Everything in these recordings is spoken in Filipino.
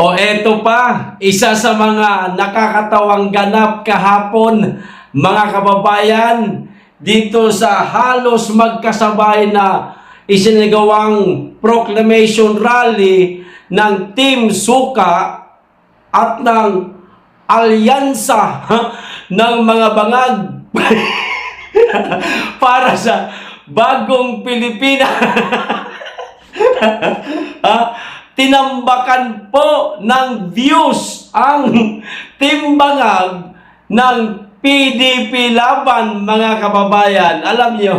O eto pa, isa sa mga nakakatawang ganap kahapon, mga kababayan, dito sa halos magkasabay na isinagawang proclamation rally ng Team Suka at ng alyansa ng mga bangag para sa bagong Pilipinas. Tinambakan po ng views ang timbangag ng PDP laban, mga kababayan. Alam niyo,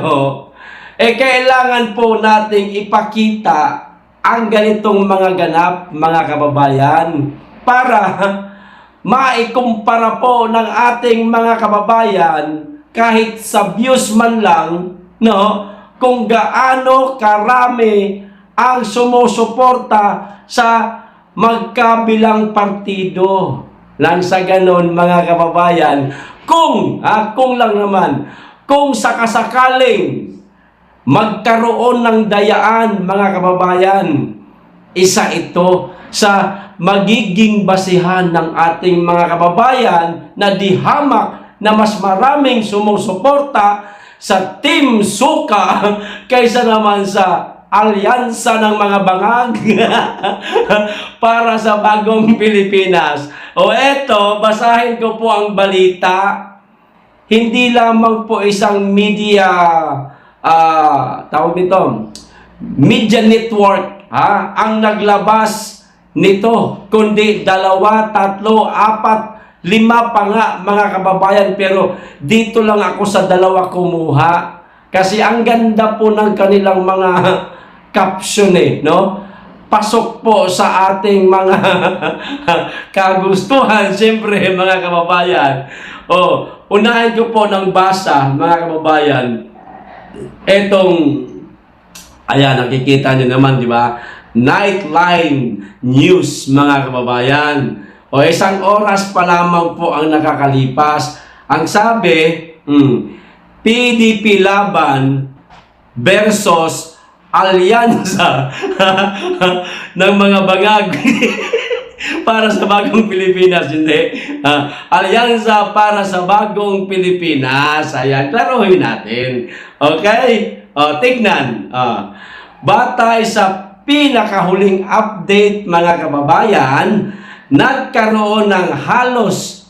kailangan po nating ipakita ang ganitong mga ganap, mga kababayan, para maikumpara po ng ating mga kababayan kahit sa views man lang, no, kung gaano karami ang sumusuporta sa magkabilang partido. Lang sa ganon, mga kababayan, kung lang naman, kung sakasakaling magkaroon ng dayaan, mga kababayan, isa ito sa magiging basihan ng ating mga kababayan na di hamak na mas maraming sumusuporta sa Team Suka kaysa naman sa alyansa ng mga bangag para sa bagong Pilipinas. O eto, basahin ko po ang balita. Hindi lamang po isang media tawag nito, media network ang naglabas nito, kundi 2, 3, 4, 5 pa nga, mga kababayan, pero dito lang ako sa 2 kumuha kasi ang ganda po ng kanilang mga caption, no? Pasok po sa ating mga kagustuhan, siyempre, mga kababayan. Unahin ko po ng basa, mga kababayan. Etong, ayan, nakikita nyo naman, di ba? Nightline News, mga kababayan. 1 oras pa lamang po ang nakakalipas. Ang sabi, PDP laban versus alyansa ng mga bangag para sa bagong Pilipinas. Hindi. Alyansa para sa bagong Pilipinas. Ayan, klaruhin natin. Okay? Tignan. Batay sa pinakahuling update, mga kababayan, nagkaroon ng halos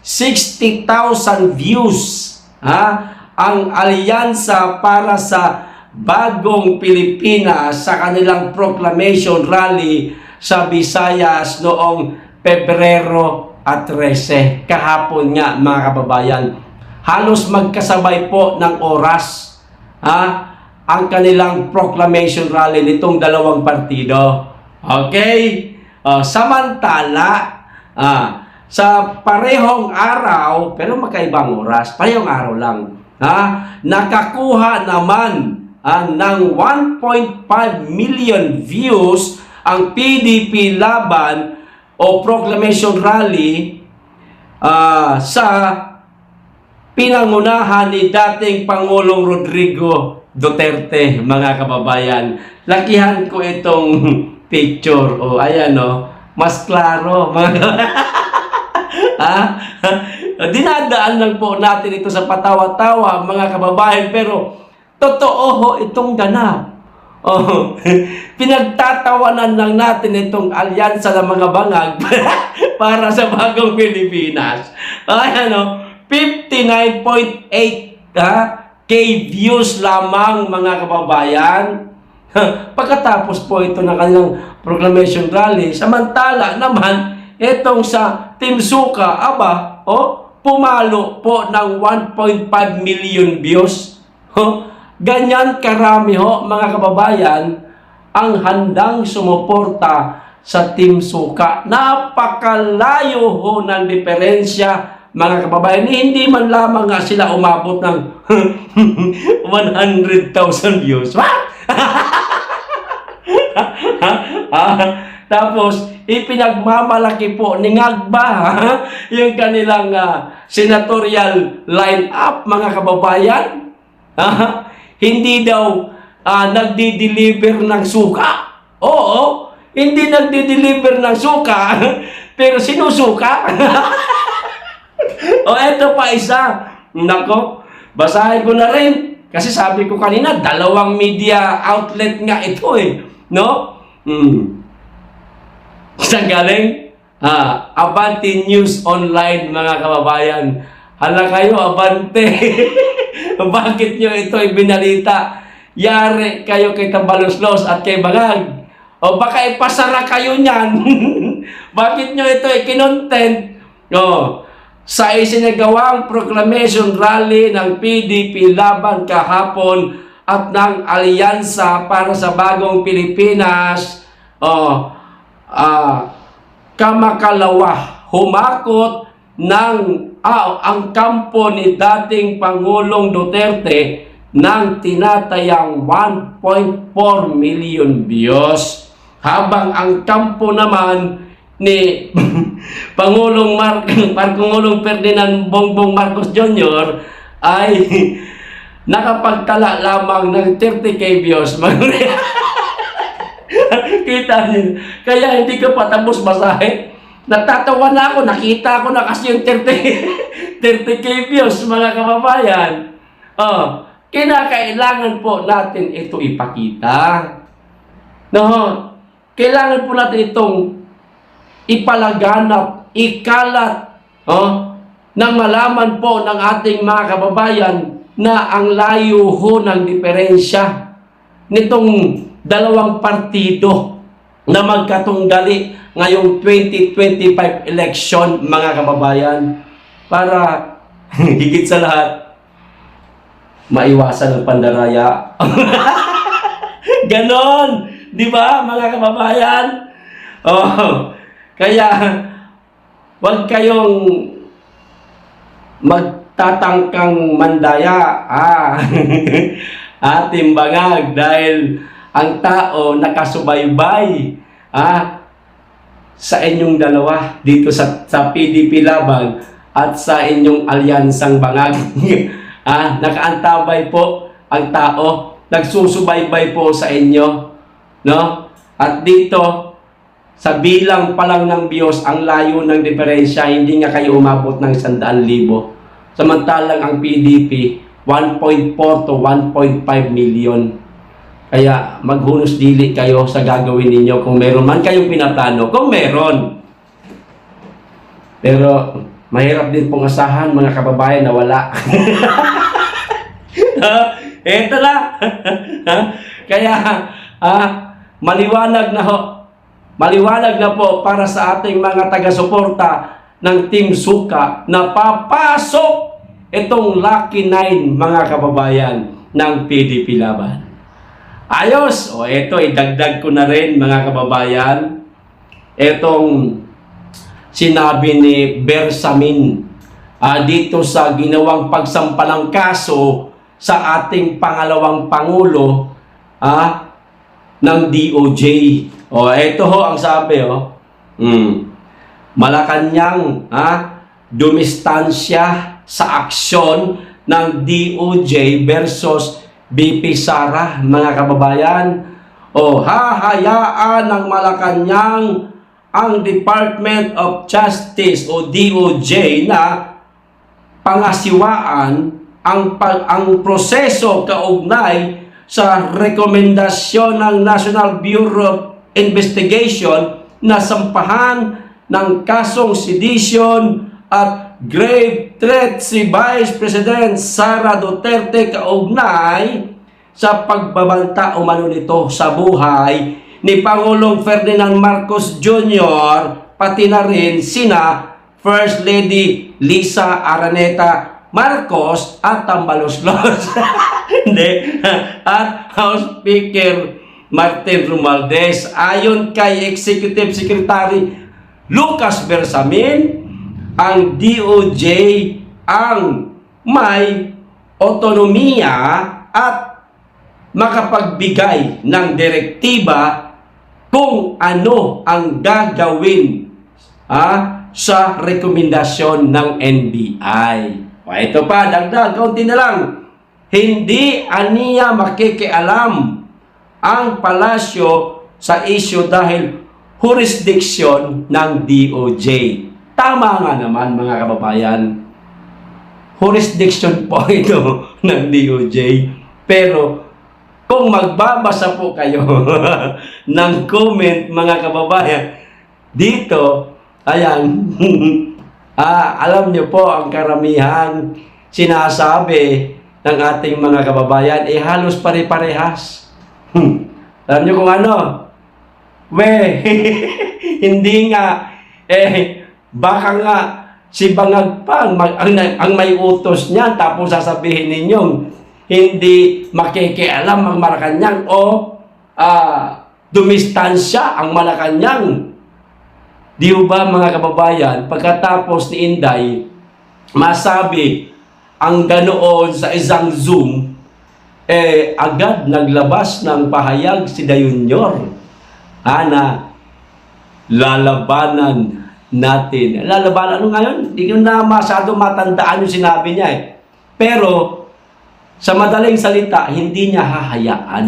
60,000 views ang alyansa para sa bagong Pilipinas sa kanilang proclamation rally sa Visayas noong Pebrero 13. Kahapon nga, mga kababayan. Halos magkasabay po ng oras ang kanilang proclamation rally nitong 2 partido. Okay? Samantala, sa parehong araw, pero magkaibang oras, parehong araw lang, nakakuha naman ng 1.5 million views ang PDP laban o proclamation rally sa pinangunahan ni dating Pangulong Rodrigo Duterte, mga kababayan. Lakihan ko itong picture. Ayan, mas klaro, mga dinadaan lang po natin ito sa patawa-tawa, mga kababayan, pero totoo itong ganap. Pinagtatawanan lang natin itong alyansa ng mga bangag para sa bagong Pilipinas. Ayan, 59.8 K views lamang, mga kababayan. Pagkatapos po ito ng kanilang proclamation rally, samantala naman itong sa Team Suka, pumalo po ng 1.5 million views. Ganyan karami, mga kababayan, ang handang sumuporta sa Team Suka. Napakalayo ng diferensya, mga kababayan. Hindi man lamang nga sila umabot ng 100,000 views. Tapos, ipinagmamalaki po ni Ngagba yung kanilang senatorial line-up, mga kababayan. Hindi daw nagdi-deliver ng suka. Oo, hindi nagde-deliver ng suka, pero sinusuka. O eto pa isa. Nako, basahin ko na rin. Kasi sabi ko kanina, 2 media outlet nga ito eh. No? Saan galing? Abante News Online, mga kababayan. Hala kayo, Abante. Bakit nyo ito ibinalita? Yari kayo kay Tambaloslos at kay Bangag. O baka ipasara kayo niyan. Bakit nyo ito ikinontent? Sa isinagawang proclamation rally ng PDP laban kahapon at ng Alyansa para sa Bagong Pilipinas, kamakalawa, humakot ng ang kampo ni dating Pangulong Duterte ng tinatayang 1.4 million views, habang ang kampo naman ni Pangulong Ferdinand Bongbong Marcos Jr. ay nakapagtala lamang ng 30k views. Kita niyo. Kaya hindi ko patapos basahin. Natatawa na ako, nakita ko na kasi yung 30k views, mga kababayan. Kinakailangan po natin ito ipakita. Kailangan po natin itong ipalaganap, ikalat, nang malaman po ng ating mga kababayan na ang layo ho ng diferensya nitong 2 partido na magkatunggali ngayong 2025 election, mga kababayan, para higit sa lahat maiwasan ang pandaraya. Ganon, di ba, mga kababayan? Kaya wag kayong magtatangkang mandaya, ating Bangag, dahil ang tao nakasubaybay sa inyong dalawa dito sa PDP laban at sa inyong alyansang Bangag. Nakaantabay po ang tao, nagsusubaybay po sa inyo, no? At dito sa bilang pa lang ng views, ang layo ng diferensya, hindi nga kayo umabot ng 100,000. Samantalang ang PDP 1.4 to 1.5 million. Kaya maghunos dili kayo sa gagawin ninyo kung meron man kayong pinaplano. Kung meron. Pero mahirap din pong asahan, mga kababayan, na wala. Eto na. Kaya maliwanag na po para sa ating mga taga-suporta ng Team Suka na papasok itong Lucky 9, mga kababayan, ng PDP laban. Ayos! Ito, idagdag ko na rin, mga kababayan, itong sinabi ni Bersamin dito sa ginawang pagsampalang kaso sa ating pangalawang Pangulo ng DOJ. Ito ho ang sabi, Malacanang dumistansya sa aksyon ng DOJ versus BP Sara, mga kababayan. Hahayaan ng Malacanang ang Department of Justice o DOJ na pangasiwaan ang proseso kaugnay sa rekomendasyon ng National Bureau of Investigation na sampahan ng kasong sedition at grave threat si Vice President Sara Duterte kaugnay sa pagbabanta umano nito sa buhay ni Pangulong Ferdinand Marcos Jr. pati na rin sina First Lady Lisa Araneta Marcos at Tambaloslos at House Speaker Martin Romualdez. Ayon kay Executive Secretary Lucas Bersamin, ang DOJ ang may otonomiya at makapagbigay ng direktiba kung ano ang gagawin sa rekomendasyon ng NBI. Ito pa, dagdag, kaunti na lang. Hindi aniya makikialam ang palasyo sa isyu dahil jurisdiction ng DOJ. Tama nga naman mga kababayan. Jurisdiction po ito ng DOJ. Pero kung magbabasa po kayo ng comment mga kababayan, dito, ayan, alam niyo po ang karamihan sinasabi ng ating mga kababayan, halos pare-parehas. Alam niyo kung ano? Hindi nga, baka nga, si Bangag pa ang may utos niyan, tapos sasabihin ninyong hindi makikialam ang Malacanang o dumistansya ang Malacanang. Di ba mga kababayan, pagkatapos ni Inday, masabi ang ganoon sa isang Zoom, agad naglabas ng pahayag si Dayunyor na lalabanan natin. Lalabanan, ano ngayon? Hindi ko na masyado matandaan yung sinabi niya Pero, sa madaling salita, hindi niya hahayaan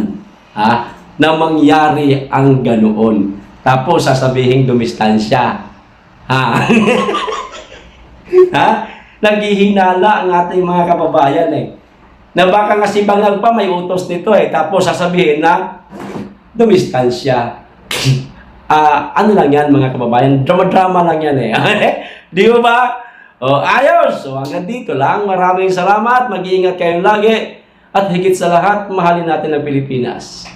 na mangyari ang ganoon. Tapos, sasabihin dumistansya. Naghihinala ang ating mga kababayan na baka nga si Bangag pa may utos nito Tapos, sasabihin na dumistansya. Ano lang yan mga kababayan? Drama-drama lang yan Di ba? Ayos! So hanggang dito lang. Maraming salamat. Mag-iingat kayong lagi. At higit sa lahat, mahalin natin ang Pilipinas.